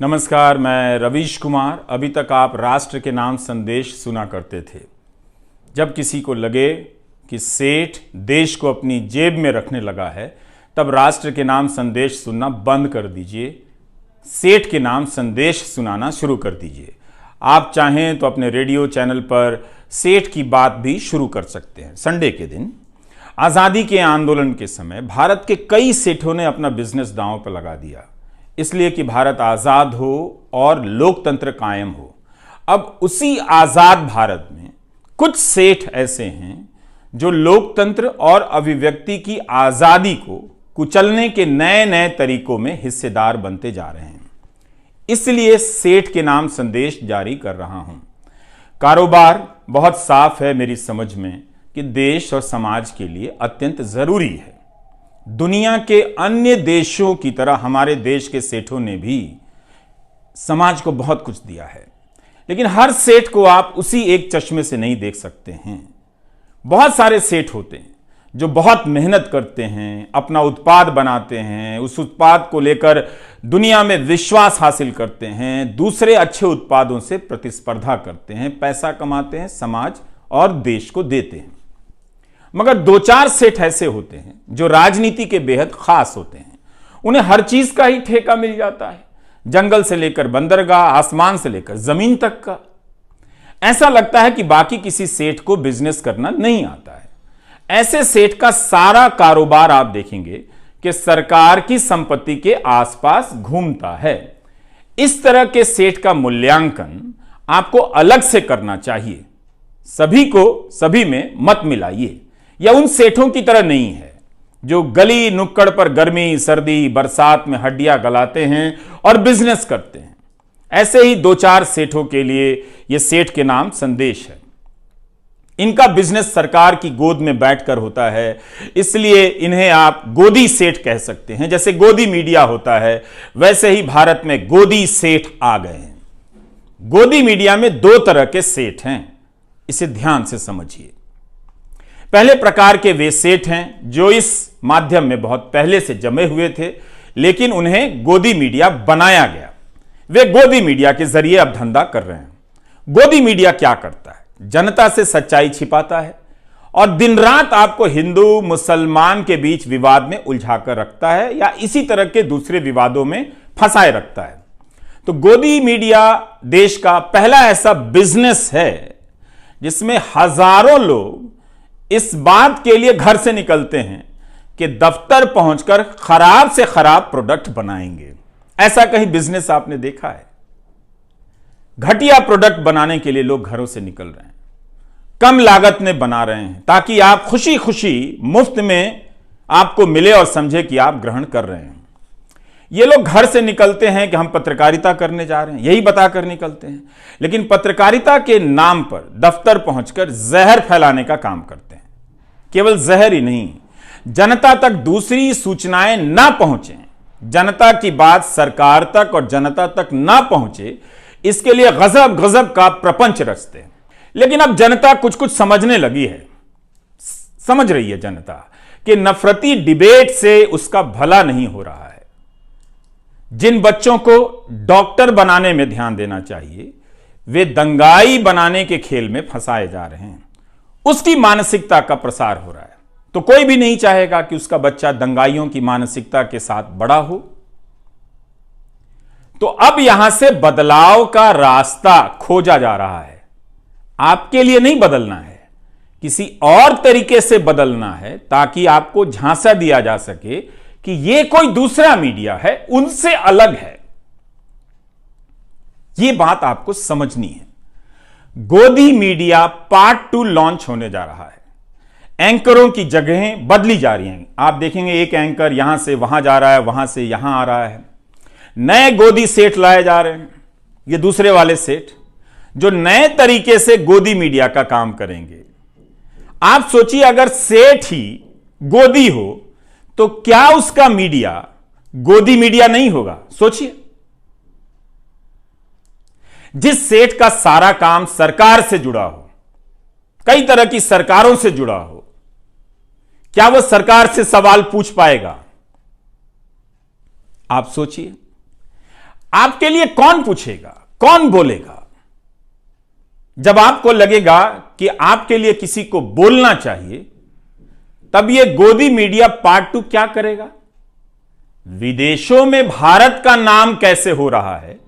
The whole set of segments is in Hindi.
नमस्कार, मैं रवीश कुमार। अभी तक आप राष्ट्र के नाम संदेश सुना करते थे। जब किसी को लगे कि सेठ देश को अपनी जेब में रखने लगा है, तब राष्ट्र के नाम संदेश सुनना बंद कर दीजिए। सेठ के नाम संदेश सुनाना शुरू कर दीजिए। आप चाहें तो अपने रेडियो चैनल पर सेठ की बात भी शुरू कर सकते हैं। संडे के दिन आज़ादी के आंदोलन के समय भारत के कई सेठों ने अपना बिजनेस दांव पर लगा दिया, इसलिए कि भारत आज़ाद हो और लोकतंत्र कायम हो। अब उसी आज़ाद भारत में कुछ सेठ ऐसे हैं जो लोकतंत्र और अभिव्यक्ति की आज़ादी को कुचलने के नए नए तरीकों में हिस्सेदार बनते जा रहे हैं। इसलिए सेठ के नाम संदेश जारी कर रहा हूं। कारोबार बहुत साफ है मेरी समझ में कि देश और समाज के लिए अत्यंत जरूरी है। दुनिया के अन्य देशों की तरह हमारे देश के सेठों ने भी समाज को बहुत कुछ दिया है, लेकिन हर सेठ को आप उसी एक चश्मे से नहीं देख सकते हैं। बहुत सारे सेठ होते हैं जो बहुत मेहनत करते हैं, अपना उत्पाद बनाते हैं, उस उत्पाद को लेकर दुनिया में विश्वास हासिल करते हैं, दूसरे अच्छे उत्पादों से प्रतिस्पर्धा करते हैं, पैसा कमाते हैं, समाज और देश को देते हैं। मगर दो चार सेठ ऐसे होते हैं जो राजनीति के बेहद खास होते हैं। उन्हें हर चीज का ही ठेका मिल जाता है, जंगल से लेकर बंदरगाह, आसमान से लेकर जमीन तक का। ऐसा लगता है कि बाकी किसी सेठ को बिजनेस करना नहीं आता है। ऐसे सेठ का सारा कारोबार आप देखेंगे कि सरकार की संपत्ति के आसपास घूमता है। इस तरह के सेठ का मूल्यांकन आपको अलग से करना चाहिए। सभी को सभी में मत मिलाइए। यह उन सेठों की तरह नहीं है जो गली नुक्कड़ पर गर्मी सर्दी बरसात में हड्डियां गलाते हैं और बिजनेस करते हैं। ऐसे ही दो चार सेठों के लिए यह सेठ के नाम संदेश है। इनका बिजनेस सरकार की गोद में बैठकर होता है, इसलिए इन्हें आप गोदी सेठ कह सकते हैं। जैसे गोदी मीडिया होता है, वैसे ही भारत में गोदी सेठ आ गए हैं। गोदी मीडिया में दो तरह के सेठ हैं, इसे ध्यान से समझिए। पहले प्रकार के वे सेठ हैं जो इस माध्यम में बहुत पहले से जमे हुए थे, लेकिन उन्हें गोदी मीडिया बनाया गया। वे गोदी मीडिया के जरिए अब धंधा कर रहे हैं। गोदी मीडिया क्या करता है? जनता से सच्चाई छिपाता है और दिन रात आपको हिंदू मुसलमान के बीच विवाद में उलझाकर रखता है या इसी तरह के दूसरे विवादों में फंसाए रखता है। तो गोदी मीडिया देश का पहला ऐसा बिजनेस है जिसमें हजारों लोग इस बात के लिए घर से निकलते हैं कि दफ्तर पहुंचकर खराब से खराब प्रोडक्ट बनाएंगे। ऐसा कहीं बिजनेस आपने देखा है? घटिया प्रोडक्ट बनाने के लिए लोग घरों से निकल रहे हैं, कम लागत में बना रहे हैं ताकि आप खुशी खुशी मुफ्त में आपको मिले और समझे कि आप ग्रहण कर रहे हैं। ये लोग घर से निकलते हैं कि हम पत्रकारिता करने जा रहे हैं, यही बताकर निकलते हैं, लेकिन पत्रकारिता के नाम पर दफ्तर पहुंचकर जहर फैलाने का काम करते हैं। केवल जहर ही नहीं, जनता तक दूसरी सूचनाएं ना पहुंचे, जनता की बात सरकार तक और जनता तक ना पहुंचे, इसके लिए गजब गजब का प्रपंच रचते हैं। लेकिन अब जनता कुछ कुछ समझने लगी है। समझ रही है जनता कि नफरती डिबेट से उसका भला नहीं हो रहा है। जिन बच्चों को डॉक्टर बनाने में ध्यान देना चाहिए, वे दंगाई बनाने के खेल में फंसाए जा रहे हैं। उसकी मानसिकता का प्रसार हो रहा है। तो कोई भी नहीं चाहेगा कि उसका बच्चा दंगाइयों की मानसिकता के साथ बड़ा हो। तो अब यहां से बदलाव का रास्ता खोजा जा रहा है। आपके लिए नहीं बदलना है, किसी और तरीके से बदलना है ताकि आपको झांसा दिया जा सके कि यह कोई दूसरा मीडिया है, उनसे अलग है। यह बात आपको समझनी है। गोदी मीडिया पार्ट 2 लॉन्च होने जा रहा है। एंकरों की जगहें बदली जा रही हैं। आप देखेंगे एक एंकर यहां से वहां जा रहा है, वहां से यहां आ रहा है। नए गोदी सेठ लाए जा रहे हैं। ये दूसरे वाले सेठ जो नए तरीके से गोदी मीडिया का काम करेंगे। आप सोचिए, अगर सेठ ही गोदी हो तो क्या उसका मीडिया गोदी मीडिया नहीं होगा? सोचिए, जिस सेठ का सारा काम सरकार से जुड़ा हो, कई तरह की सरकारों से जुड़ा हो, क्या वो सरकार से सवाल पूछ पाएगा? आप सोचिए। आपके लिए कौन पूछेगा, कौन बोलेगा? जब आपको लगेगा कि आपके लिए किसी को बोलना चाहिए, तब यह गोदी मीडिया पार्ट 2 क्या करेगा? विदेशों में भारत का नाम कैसे हो रहा है,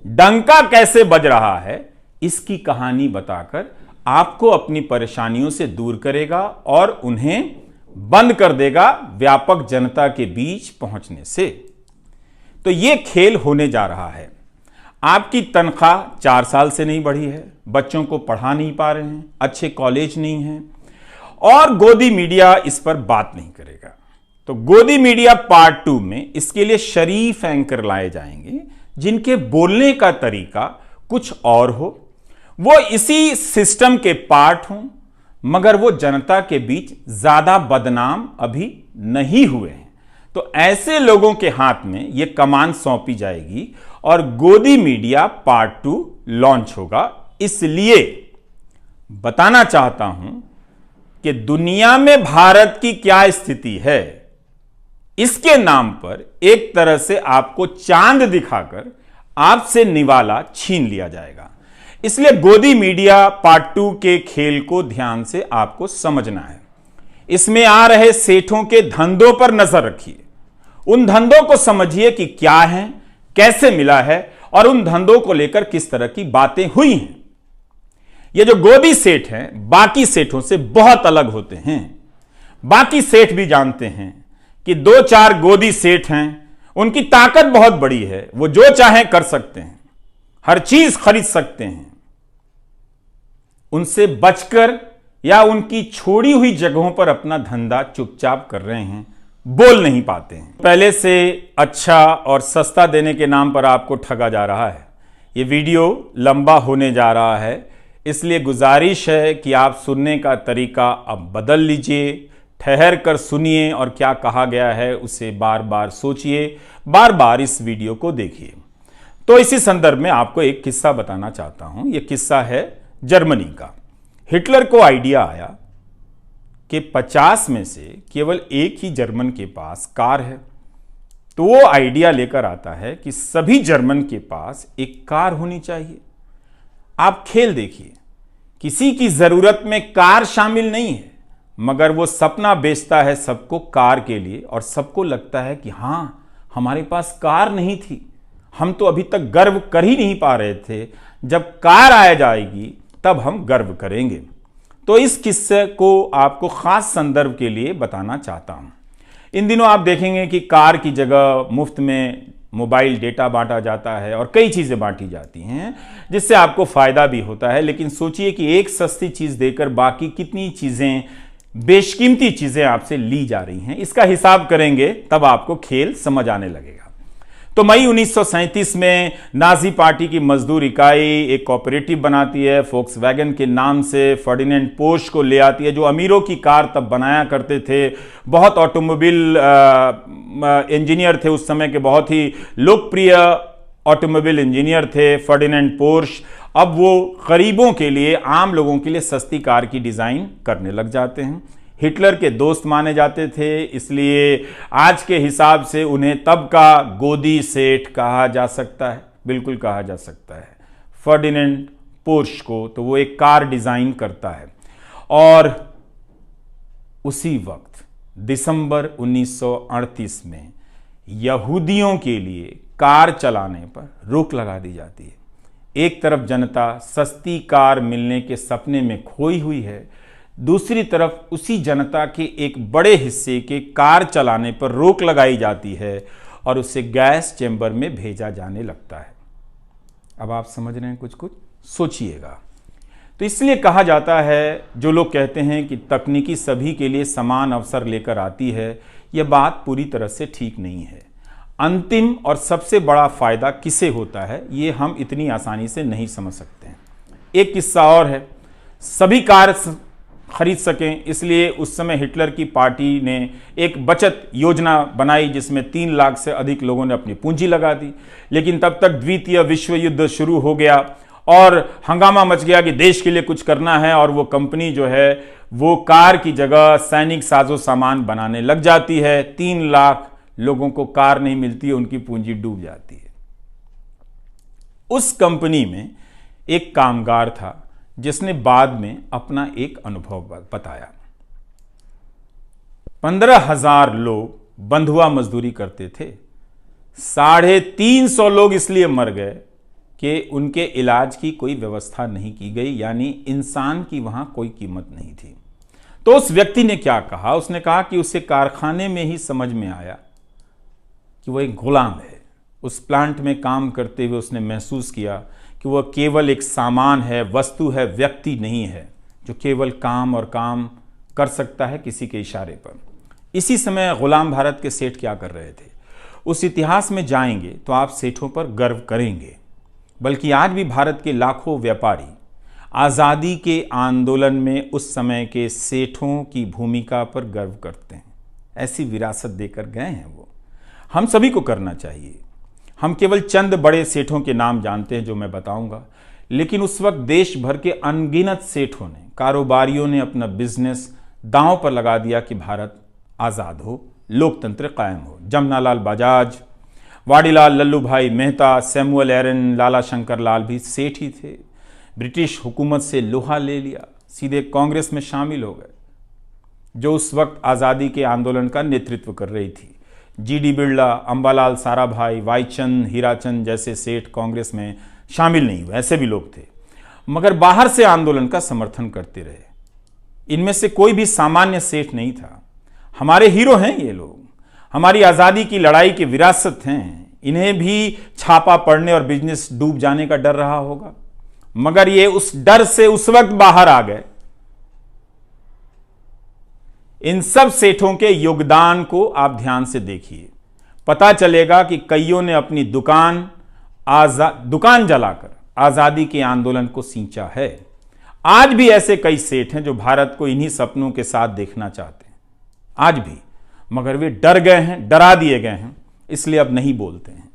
डंका कैसे बज रहा है, इसकी कहानी बताकर आपको अपनी परेशानियों से दूर करेगा और उन्हें बंद कर देगा व्यापक जनता के बीच पहुंचने से। तो यह खेल होने जा रहा है। आपकी तनख्वाह 4 साल से नहीं बढ़ी है, बच्चों को पढ़ा नहीं पा रहे हैं, अच्छे कॉलेज नहीं हैं, और गोदी मीडिया इस पर बात नहीं करेगा। तो गोदी मीडिया पार्ट 2 में इसके लिए शरीफ एंकर लाए जाएंगे, जिनके बोलने का तरीका कुछ और हो, वो इसी सिस्टम के पार्ट हों, मगर वो जनता के बीच ज्यादा बदनाम अभी नहीं हुए हैं। तो ऐसे लोगों के हाथ में यह कमान सौंपी जाएगी और गोदी मीडिया पार्ट 2 लॉन्च होगा। इसलिए बताना चाहता हूं कि दुनिया में भारत की क्या स्थिति है, इसके नाम पर एक तरह से आपको चांद दिखाकर आपसे निवाला छीन लिया जाएगा। इसलिए गोदी मीडिया पार्ट 2 के खेल को ध्यान से आपको समझना है। इसमें आ रहे सेठों के धंधों पर नजर रखिए, उन धंधों को समझिए कि क्या है, कैसे मिला है और उन धंधों को लेकर किस तरह की बातें हुई हैं। ये जो गोदी सेठ हैं बाकी सेठों से बहुत अलग होते हैं। बाकी सेठ भी जानते हैं कि 2-4 गोदी सेठ हैं, उनकी ताकत बहुत बड़ी है, वो जो चाहें कर सकते हैं, हर चीज खरीद सकते हैं। उनसे बचकर या उनकी छोड़ी हुई जगहों पर अपना धंधा चुपचाप कर रहे हैं, बोल नहीं पाते हैं। पहले से अच्छा और सस्ता देने के नाम पर आपको ठगा जा रहा है। ये वीडियो लंबा होने जा रहा है, इसलिए गुजारिश है कि आप सुनने का तरीका अब बदल लीजिए, ठहर कर सुनिए और क्या कहा गया है उसे बार बार सोचिए, बार बार इस वीडियो को देखिए। तो इसी संदर्भ में आपको एक किस्सा बताना चाहता हूं। यह किस्सा है जर्मनी का। हिटलर को आइडिया आया कि 50 में से केवल एक ही जर्मन के पास कार है। तो वो आइडिया लेकर आता है कि सभी जर्मन के पास एक कार होनी चाहिए। आप खेल देखिए, किसी की जरूरत में कार शामिल नहीं है, मगर वो सपना बेचता है सबको कार के लिए, और सबको लगता है कि हां, हमारे पास कार नहीं थी, हम तो अभी तक गर्व कर ही नहीं पा रहे थे, जब कार आ जाएगी तब हम गर्व करेंगे। तो इस किस्से को आपको खास संदर्भ के लिए बताना चाहता हूं। इन दिनों आप देखेंगे कि कार की जगह मुफ्त में मोबाइल डेटा बांटा जाता है और कई चीजें बांटी जाती हैं, जिससे आपको फायदा भी होता है। लेकिन सोचिए कि एक सस्ती चीज देकर बाकी कितनी चीजें, बेशकीमती चीजें आपसे ली जा रही हैं। इसका हिसाब करेंगे तब आपको खेल समझ आने लगेगा। तो मई 1937 में नाजी पार्टी की मजदूर इकाई एक कोऑपरेटिव बनाती है, फोक्सवैगन के नाम से फर्डिनेंड पोर्श को ले आती है, जो अमीरों की कार तब बनाया करते थे। बहुत ऑटोमोबाइल इंजीनियर थे उस समय के, बहुत ही लोकप्रिय ऑटोमोबाइल इंजीनियर थे फर्डिनेंड पोर्श। अब वो गरीबों के लिए, आम लोगों के लिए सस्ती कार की डिजाइन करने लग जाते हैं। हिटलर के दोस्त माने जाते थे, इसलिए आज के हिसाब से उन्हें तब का गोदी सेठ कहा जा सकता है, बिल्कुल कहा जा सकता है फर्डिनेंड पोर्श को। तो वो एक कार डिजाइन करता है और उसी वक्त दिसंबर 1938 में यहूदियों के लिए कार चलाने पर रोक लगा दी जाती है। एक तरफ जनता सस्ती कार मिलने के सपने में खोई हुई है, दूसरी तरफ उसी जनता के एक बड़े हिस्से के कार चलाने पर रोक लगाई जाती है और उसे गैस चैम्बर में भेजा जाने लगता है। अब आप समझ रहे हैं, कुछ कुछ सोचिएगा। तो इसलिए कहा जाता है, जो लोग कहते हैं कि तकनीकी सभी के लिए समान अवसर लेकर आती है, यह बात पूरी तरह से ठीक नहीं है। अंतिम और सबसे बड़ा फायदा किसे होता है, ये हम इतनी आसानी से नहीं समझ सकते हैं। एक किस्सा और है, सभी कार खरीद सकें, इसलिए उस समय हिटलर की पार्टी ने एक बचत योजना बनाई, जिसमें 3 लाख से अधिक लोगों ने अपनी पूंजी लगा दी। लेकिन तब तक द्वितीय विश्व युद्ध शुरू हो गया और हंगामा मच गया कि देश के लिए कुछ करना है, और वो कंपनी जो है वो कार की जगह सैनिक साजो सामान बनाने लग जाती है। 3 लाख लोगों को कार नहीं मिलती है, उनकी पूंजी डूब जाती है। उस कंपनी में एक कामगार था जिसने बाद में अपना एक अनुभव बताया। 15,000 लोग बंधुआ मजदूरी करते थे। 350 लोग इसलिए मर गए कि उनके इलाज की कोई व्यवस्था नहीं की गई, यानी इंसान की वहां कोई कीमत नहीं थी। तो उस व्यक्ति ने क्या कहा? उसने कहा कि उसे कारखाने में ही समझ में आया कि वह एक गुलाम है। उस प्लांट में काम करते हुए उसने महसूस किया कि वह केवल एक सामान है, वस्तु है, व्यक्ति नहीं है जो केवल काम और काम कर सकता है किसी के इशारे पर। इसी समय गुलाम भारत के सेठ क्या कर रहे थे? उस इतिहास में जाएंगे तो आप सेठों पर गर्व करेंगे। बल्कि आज भी भारत के लाखों व्यापारी आज़ादी के आंदोलन में उस समय के सेठों की भूमिका पर गर्व करते हैं। ऐसी विरासत देकर गए हैं वो। हम सभी को करना चाहिए। हम केवल चंद बड़े सेठों के नाम जानते हैं जो मैं बताऊंगा, लेकिन उस वक्त देश भर के अनगिनत सेठों ने, कारोबारियों ने अपना बिजनेस दांव पर लगा दिया कि भारत आज़ाद हो, लोकतंत्र कायम हो। जमनालाल बजाज, वाडीलाल लल्लू भाई मेहता, सैमुअल एरन, लाला शंकर लाल भी सेठ ही थे। ब्रिटिश हुकूमत से लोहा ले लिया, सीधे कांग्रेस में शामिल हो गए जो उस वक्त आज़ादी के आंदोलन का नेतृत्व कर रही थी। जीडी बिरला, अंबालाल साराभाई, वाईचंद, हीराचंद जैसे सेठ कांग्रेस में शामिल नहीं हुए, ऐसे भी लोग थे, मगर बाहर से आंदोलन का समर्थन करते रहे। इनमें से कोई भी सामान्य सेठ नहीं था। हमारे हीरो हैं ये लोग, हमारी आज़ादी की लड़ाई की विरासत हैं। इन्हें भी छापा पड़ने और बिजनेस डूब जाने का डर रहा होगा, मगर ये उस डर से उस वक्त बाहर आ गए। इन सब सेठों के योगदान को आप ध्यान से देखिए, पता चलेगा कि कईयों ने अपनी दुकान जलाकर आज़ादी के आंदोलन को सींचा है। आज भी ऐसे कई सेठ हैं जो भारत को इन्हीं सपनों के साथ देखना चाहते हैं, आज भी, मगर वे डर गए हैं, डरा दिए गए हैं, इसलिए अब नहीं बोलते हैं।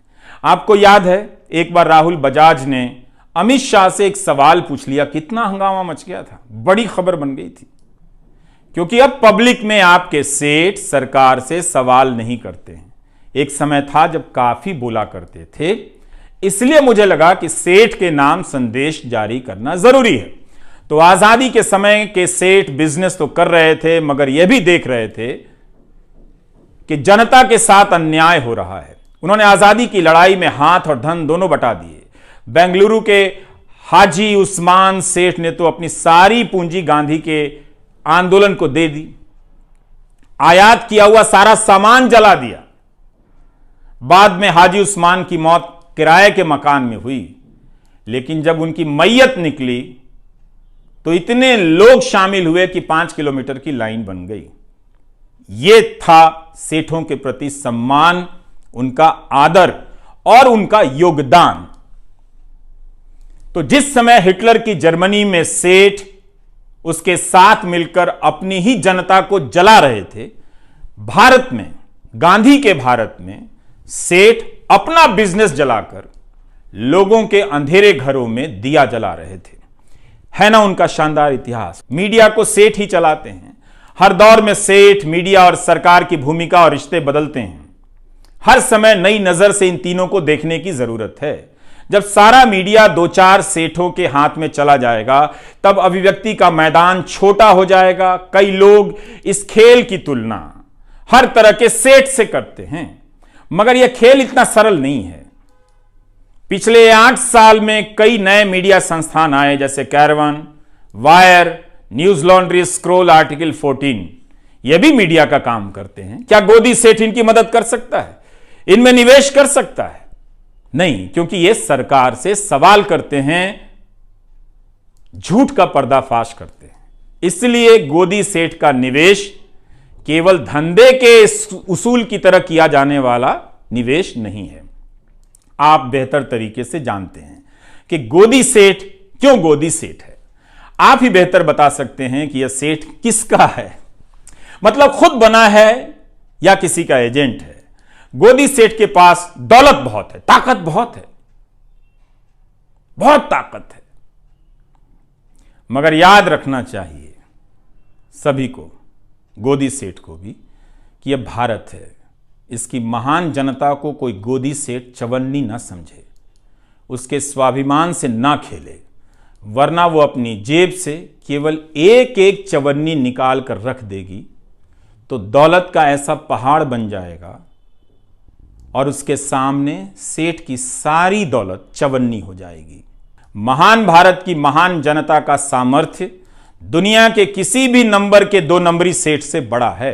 आपको याद है एक बार राहुल बजाज ने अमित शाह से एक सवाल पूछ लिया, कितना हंगामा मच गया था, बड़ी खबर बन गई थी, क्योंकि अब पब्लिक में आपके सेठ सरकार से सवाल नहीं करते हैं। एक समय था जब काफी बोला करते थे, इसलिए मुझे लगा कि सेठ के नाम संदेश जारी करना जरूरी है। तो आजादी के समय के सेठ बिजनेस तो कर रहे थे, मगर यह भी देख रहे थे कि जनता के साथ अन्याय हो रहा है। उन्होंने आजादी की लड़ाई में हाथ और धन दोनों बटा दिए। बेंगलुरु के हाजी उस्मान सेठ ने तो अपनी सारी पूंजी गांधी के आंदोलन को दे दी, आयात किया हुआ सारा सामान जला दिया। बाद में हाजी उस्मान की मौत किराए के मकान में हुई, लेकिन जब उनकी मैयत निकली तो इतने लोग शामिल हुए कि 5 किलोमीटर की लाइन बन गई। यह था सेठों के प्रति सम्मान, उनका आदर और उनका योगदान। तो जिस समय हिटलर की जर्मनी में सेठ उसके साथ मिलकर अपनी ही जनता को जला रहे थे, भारत में, गांधी के भारत में सेठ अपना बिजनेस जलाकर लोगों के अंधेरे घरों में दिया जला रहे थे। है ना उनका शानदार इतिहास। मीडिया को सेठ ही चलाते हैं। हर दौर में सेठ, मीडिया और सरकार की भूमिका और रिश्ते बदलते हैं। हर समय नई नजर से इन तीनों को देखने की जरूरत है। जब सारा मीडिया 2-4 सेठों के हाथ में चला जाएगा, तब अभिव्यक्ति का मैदान छोटा हो जाएगा। कई लोग इस खेल की तुलना हर तरह के सेठ से करते हैं, मगर यह खेल इतना सरल नहीं है। पिछले 8 साल में कई नए मीडिया संस्थान आए, जैसे caravan, wire, news laundry, scroll, article 14। यह भी मीडिया का काम करते हैं। क्या गोदी सेठ इनकी मदद कर सकता है? इनमें निवेश कर सकता है? नहीं, क्योंकि ये सरकार से सवाल करते हैं, झूठ का पर्दाफाश करते हैं। इसलिए गोदी सेठ का निवेश केवल धंधे के उसूल की तरह किया जाने वाला निवेश नहीं है। आप बेहतर तरीके से जानते हैं कि गोदी सेठ क्यों गोदी सेठ है। आप ही बेहतर बता सकते हैं कि यह सेठ किसका है, मतलब खुद बना है या किसी का एजेंट है। गोदी सेठ के पास दौलत बहुत है, ताकत बहुत है, बहुत ताकत है, मगर याद रखना चाहिए सभी को, गोदी सेठ को भी, कि यह भारत है। इसकी महान जनता को कोई गोदी सेठ चवन्नी ना समझे। उसके स्वाभिमान से ना खेले, वरना वो अपनी जेब से केवल एक एक चवन्नी निकाल कर रख देगी तो दौलत का ऐसा पहाड़ बन जाएगा और उसके सामने सेठ की सारी दौलत चवन्नी हो जाएगी। महान भारत की महान जनता का सामर्थ्य दुनिया के किसी भी नंबर के 2 नंबरी सेठ से बड़ा है,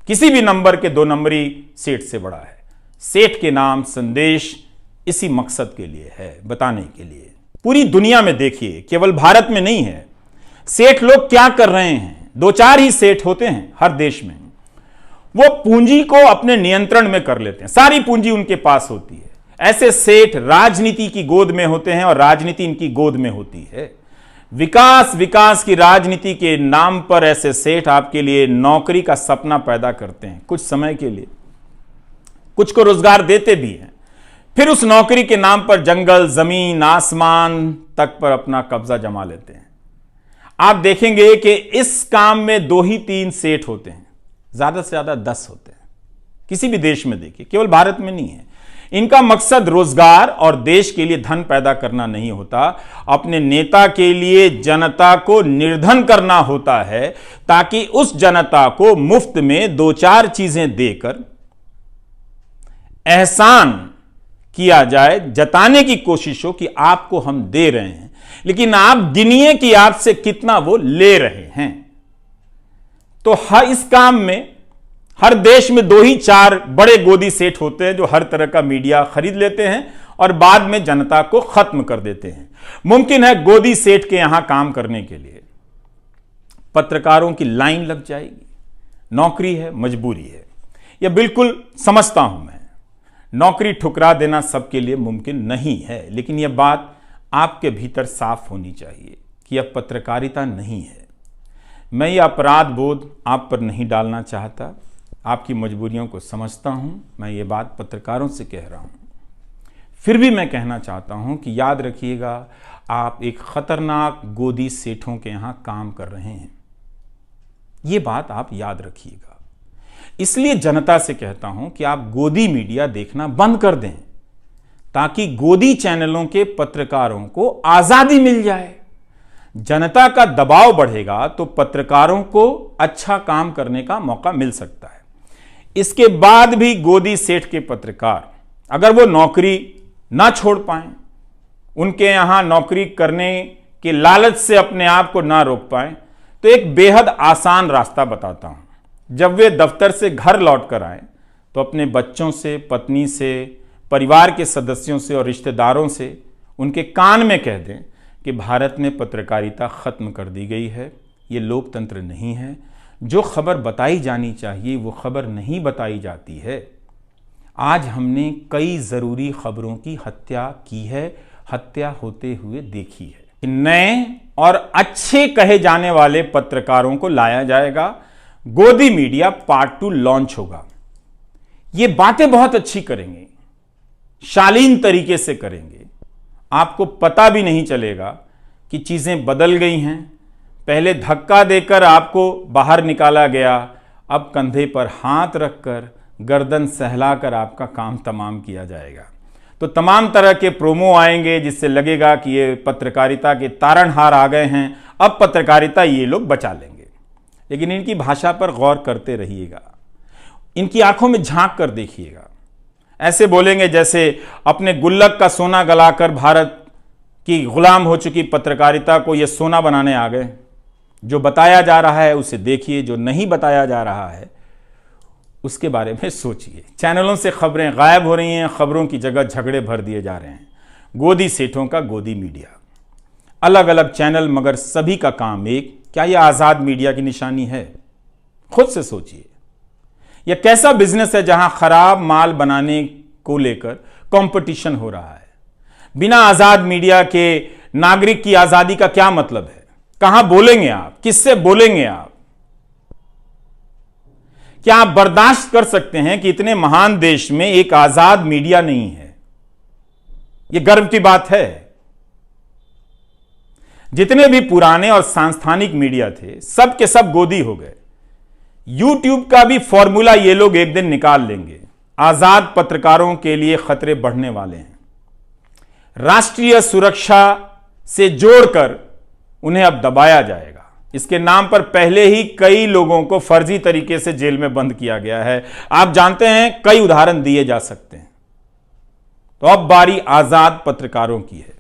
किसी भी नंबर के 2 नंबरी सेठ से बड़ा है। सेठ के नाम संदेश इसी मकसद के लिए है, बताने के लिए। पूरी दुनिया में देखिए, केवल भारत में नहीं है, सेठ लोग क्या कर रहे हैं। 2-4 ही सेठ होते हैं हर देश में, वो पूंजी को अपने नियंत्रण में कर लेते हैं, सारी पूंजी उनके पास होती है। ऐसे सेठ राजनीति की गोद में होते हैं और राजनीति इनकी गोद में होती है। विकास विकास की राजनीति के नाम पर ऐसे सेठ आपके लिए नौकरी का सपना पैदा करते हैं, कुछ समय के लिए, कुछ को रोजगार देते भी हैं, फिर उस नौकरी के नाम पर जंगल, जमीन, आसमान तक पर अपना कब्जा जमा लेते हैं। आप देखेंगे कि इस काम में 2 ही 3 सेठ होते हैं, ज्यादा से ज्यादा 10 होते हैं। किसी भी देश में देखिए, केवल भारत में नहीं है। इनका मकसद रोजगार और देश के लिए धन पैदा करना नहीं होता, अपने नेता के लिए जनता को निर्धन करना होता है, ताकि उस जनता को मुफ्त में 2-4 चीजें देकर एहसान किया जाए, जताने की कोशिश हो कि आपको हम दे रहे हैं, लेकिन आप गिनिए कि आपसे कितना वो ले रहे हैं। तो हर इस काम में हर देश में 2 ही 4 बड़े गोदी सेठ होते हैं जो हर तरह का मीडिया खरीद लेते हैं और बाद में जनता को खत्म कर देते हैं। मुमकिन है गोदी सेठ के यहां काम करने के लिए पत्रकारों की लाइन लग जाएगी। नौकरी है, मजबूरी है, यह बिल्कुल समझता हूं मैं। नौकरी ठुकरा देना सबके लिए मुमकिन नहीं है, लेकिन यह बात आपके भीतर साफ होनी चाहिए कि यह पत्रकारिता नहीं है। मैं ये अपराध बोध आप पर नहीं डालना चाहता, आपकी मजबूरियों को समझता हूं। मैं ये बात पत्रकारों से कह रहा हूं। फिर भी मैं कहना चाहता हूं कि याद रखिएगा, आप एक खतरनाक गोदी सेठों के यहां काम कर रहे हैं। ये बात आप याद रखिएगा। इसलिए जनता से कहता हूं कि आप गोदी मीडिया देखना बंद कर दें, ताकि गोदी चैनलों के पत्रकारों को आजादी मिल जाए। जनता का दबाव बढ़ेगा तो पत्रकारों को अच्छा काम करने का मौका मिल सकता है। इसके बाद भी गोदी सेठ के पत्रकार अगर वो नौकरी ना छोड़ पाए, उनके यहां नौकरी करने के लालच से अपने आप को ना रोक पाए, तो एक बेहद आसान रास्ता बताता हूं। जब वे दफ्तर से घर लौट कर आए तो अपने बच्चों से, पत्नी से, परिवार के सदस्यों से और रिश्तेदारों से उनके कान में कह दें कि भारत में पत्रकारिता खत्म कर दी गई है, ये लोकतंत्र नहीं है। जो खबर बताई जानी चाहिए वो खबर नहीं बताई जाती है। आज हमने कई ज़रूरी खबरों की हत्या की है, हत्या होते हुए देखी है। नए और अच्छे कहे जाने वाले पत्रकारों को लाया जाएगा। गोदी मीडिया पार्ट 2 लॉन्च होगा। ये बातें बहुत अच्छी करेंगे, शालीन तरीके से करेंगे। आपको पता भी नहीं चलेगा कि चीज़ें बदल गई हैं। पहले धक्का देकर आपको बाहर निकाला गया, अब कंधे पर हाथ रखकर, गर्दन सहलाकर आपका काम तमाम किया जाएगा। तो तमाम तरह के प्रोमो आएंगे जिससे लगेगा कि ये पत्रकारिता के तारणहार आ गए हैं, अब पत्रकारिता ये लोग बचा लेंगे। लेकिन इनकी भाषा पर गौर करते रहिएगा, इनकी आंखों में झांक कर देखिएगा। ऐसे बोलेंगे जैसे अपने गुल्लक का सोना गलाकर भारत की गुलाम हो चुकी पत्रकारिता को ये सोना बनाने आ गए। जो बताया जा रहा है उसे देखिए, जो नहीं बताया जा रहा है उसके बारे में सोचिए। चैनलों से खबरें गायब हो रही हैं, खबरों की जगह झगड़े भर दिए जा रहे हैं। गोदी सेठों का गोदी मीडिया, अलग अलग चैनल मगर सभी का काम एक। क्या यह आज़ाद मीडिया की निशानी है? खुद से सोचिए। यह कैसा बिजनेस है जहां खराब माल बनाने को लेकर कंपटीशन हो रहा है? बिना आज़ाद मीडिया के नागरिक की आज़ादी का क्या मतलब है? कहां बोलेंगे आप? किससे बोलेंगे आप? क्या आप बर्दाश्त कर सकते हैं कि इतने महान देश में एक आजाद मीडिया नहीं है? यह गर्व की बात है। जितने भी पुराने और सांस्थानिक मीडिया थे सब के सब गोदी हो गए। यूट्यूब का भी फॉर्मूला ये लोग एक दिन निकाल लेंगे। आजाद पत्रकारों के लिए खतरे बढ़ने वाले हैं। राष्ट्रीय सुरक्षा से जोड़कर उन्हें अब दबाया जाएगा। इसके नाम पर पहले ही कई लोगों को फर्जी तरीके से जेल में बंद किया गया है। आप जानते हैं, कई उदाहरण दिए जा सकते हैं। तो अब बारी आजाद पत्रकारों की है।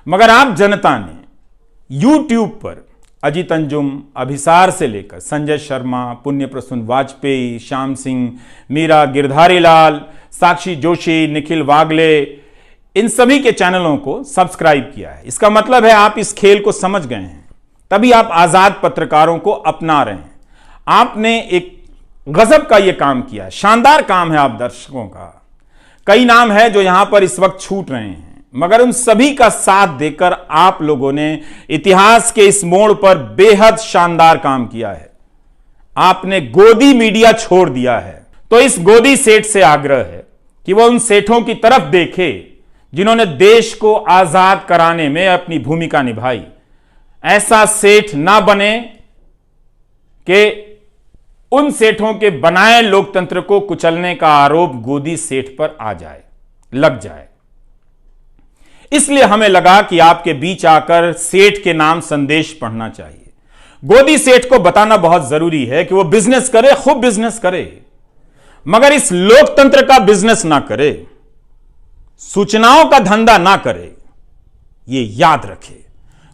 मगर आप जनता ने YouTube पर अजीत अंजुम, अभिसार से लेकर संजय शर्मा, पुण्य प्रसून वाजपेयी, श्याम सिंह मीरा, गिरधारी लाल, साक्षी जोशी, निखिल वागले, इन सभी के चैनलों को सब्सक्राइब किया है। इसका मतलब है आप इस खेल को समझ गए हैं, तभी आप आजाद पत्रकारों को अपना रहे हैं। आपने एक गजब का यह काम किया, शानदार काम है आप दर्शकों का। कई नाम है जो यहां पर इस वक्त छूट रहे हैं, मगर उन सभी का साथ देकर आप लोगों ने इतिहास के इस मोड़ पर बेहद शानदार काम किया है। आपने गोदी मीडिया छोड़ दिया है। तो इस गोदी सेठ से आग्रह है कि वह उन सेठों की तरफ देखे जिन्होंने देश को आजाद कराने में अपनी भूमिका निभाई। ऐसा सेठ ना बने कि उन सेठों के बनाए लोकतंत्र को कुचलने का आरोप गोदी सेठ पर आ जाए, लग जाए। इसलिए हमें लगा कि आपके बीच आकर सेठ के नाम संदेश पढ़ना चाहिए। गोदी सेठ को बताना बहुत जरूरी है कि वो बिजनेस करे, खूब बिजनेस करे, मगर इस लोकतंत्र का बिजनेस ना करे, सूचनाओं का धंधा ना करे। ये याद रखे,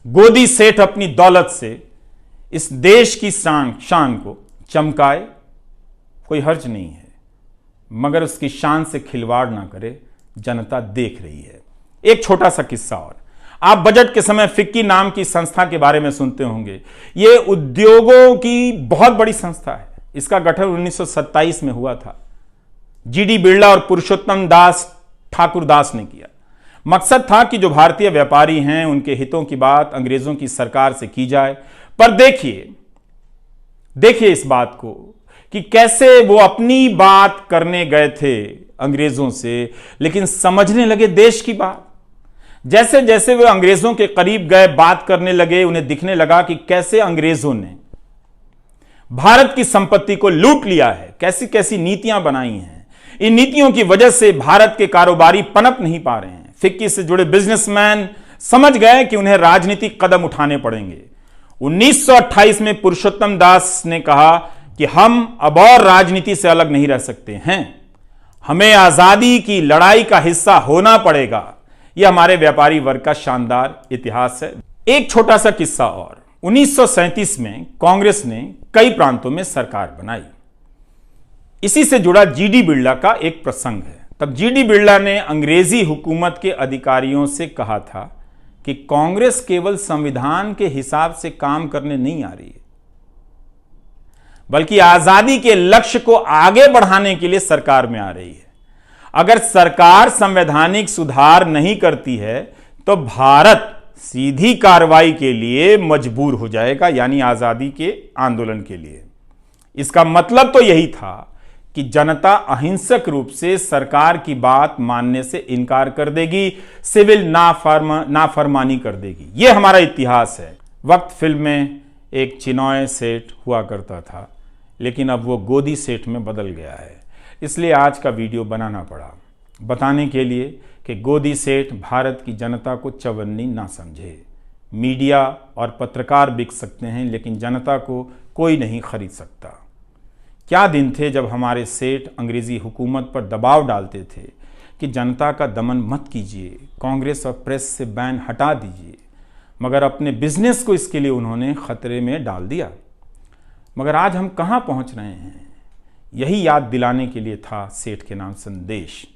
गोदी सेठ अपनी दौलत से इस देश की शान को चमकाए, कोई हर्ज नहीं है, मगर उसकी शान से खिलवाड़ ना करे। जनता देख रही है। एक छोटा सा किस्सा और, आप बजट के समय फिक्की नाम की संस्था के बारे में सुनते होंगे। यह उद्योगों की बहुत बड़ी संस्था है। इसका गठन 1927 में हुआ था। जीडी बिरला और पुरुषोत्तम दास ठाकुरदास ने किया। मकसद था कि जो भारतीय व्यापारी हैं उनके हितों की बात अंग्रेजों की सरकार से की जाए। पर देखिए इस बात को कि कैसे वो अपनी बात करने गए थे अंग्रेजों से, लेकिन समझने लगे देश की बात। जैसे जैसे वे अंग्रेजों के करीब गए, बात करने लगे, उन्हें दिखने लगा कि कैसे अंग्रेजों ने भारत की संपत्ति को लूट लिया है, कैसी कैसी नीतियां बनाई हैं। इन नीतियों की वजह से भारत के कारोबारी पनप नहीं पा रहे हैं। फिक्की से जुड़े बिजनेसमैन समझ गए कि उन्हें राजनीतिक कदम उठाने पड़ेंगे। 1928 में पुरुषोत्तम दास ने कहा कि हम अब और राजनीति से अलग नहीं रह सकते हैं, हमें आजादी की लड़ाई का हिस्सा होना पड़ेगा। यह हमारे व्यापारी वर्ग का शानदार इतिहास है। एक छोटा सा किस्सा और, 1937 में कांग्रेस ने कई प्रांतों में सरकार बनाई। इसी से जुड़ा जीडी बिरला का एक प्रसंग है। तब जीडी बिरला ने अंग्रेजी हुकूमत के अधिकारियों से कहा था कि कांग्रेस केवल संविधान के हिसाब से काम करने नहीं आ रही है, बल्कि आजादी के लक्ष्य को आगे बढ़ाने के लिए सरकार में आ रही है। अगर सरकार संवैधानिक सुधार नहीं करती है तो भारत सीधी कार्रवाई के लिए मजबूर हो जाएगा, यानी आजादी के आंदोलन के लिए। इसका मतलब तो यही था कि जनता अहिंसक रूप से सरकार की बात मानने से इनकार कर देगी, सिविल नाफरमानी कर देगी। यह हमारा इतिहास है। वक्त फिल्म में एक चिनॉय सेठ हुआ करता था, लेकिन अब वो गोदी सेठ में बदल गया है। इसलिए आज का वीडियो बनाना पड़ा, बताने के लिए कि गोदी सेठ भारत की जनता को चवन्नी ना समझे। मीडिया और पत्रकार बिक सकते हैं, लेकिन जनता को कोई नहीं खरीद सकता। क्या दिन थे जब हमारे सेठ अंग्रेजी हुकूमत पर दबाव डालते थे कि जनता का दमन मत कीजिए, कांग्रेस और प्रेस से बैन हटा दीजिए, मगर अपने बिजनेस को इसके लिए उन्होंने खतरे में डाल दिया। मगर आज हम कहां पहुंच रहे हैं, यही याद दिलाने के लिए था सेठ के नाम संदेश।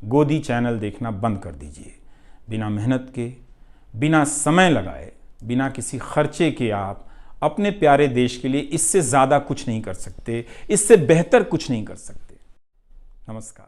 गोदी चैनल देखना बंद कर दीजिए। बिना मेहनत के, बिना समय लगाए, बिना किसी खर्चे के आप अपने प्यारे देश के लिए इससे ज़्यादा कुछ नहीं कर सकते, इससे बेहतर कुछ नहीं कर सकते। नमस्कार।